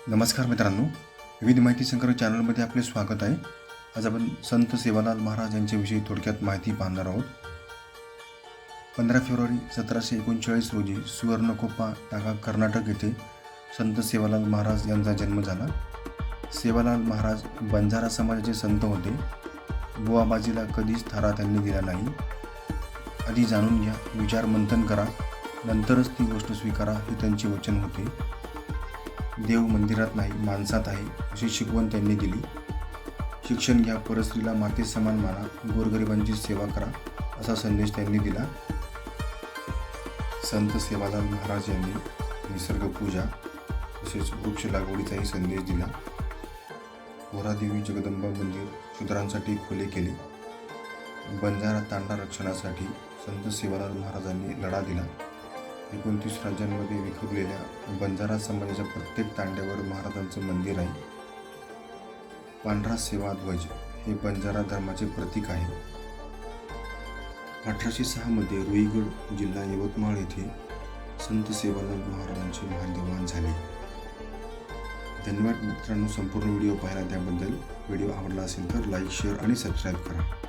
नमस्कार मित्रांनो, विविध माहिती संग्रह चॅनलमध्ये आपले स्वागत आहे. आज आपण संत सेवालाल महाराज यांच्याविषयी थोडक्यात माहिती पाहणार आहोत. 15 फेब्रुवारी 1739 रोजी सुवर्णकोप्पा टाका कर्नाटक येथे संत सेवालाल महाराज यांचा जन्म झाला. सेवालाल महाराज बंजारा समाजाचे संत होते. बुवाबाजीला कधीच थारा त्यांनी दिला नाही. आधी जाणून घ्या, विचार मंथन करा, नंतरच ती गोष्ट स्वीकारा, हे त्यांचे वचन होते. देव मंदिरात नाही, माणसात आहे, अशी शिकवण त्यांनी दिली. शिक्षण घ्या, परस्त्रीला माते समान माना, गोरगरिबांची सेवा करा, असा संदेश त्यांनी दिला. संत सेवालाल महाराज यांनी निसर्गपूजा तसेच वृक्ष लागवडीचाही संदेश दिला. होरादेवी जगदंबा मंदिर शूद्रांसाठी खुले केले. बंजारा तांडा रक्षणासाठी संत सेवालाल महाराजांनी लढा दिला. 29 राज्यांमध्ये विखुरलेल्या बंजारा समाजाच्या प्रत्येक तांड्यावर महाराजांचं मंदिर आहे. पांढरा सेवाध्वज हे बंजारा धर्माचे प्रतीक आहे. 1806 मध्ये रुईगड जिल्हा यवतमाळ येथे संत सेवालाल महाराजांचे महादेवान झाले. धन्यवाद मित्रांनो, संपूर्ण व्हिडिओ पाहिला त्याबद्दल. व्हिडिओ आवडला असेल तर लाईक, शेअर आणि सबस्क्राईब करा.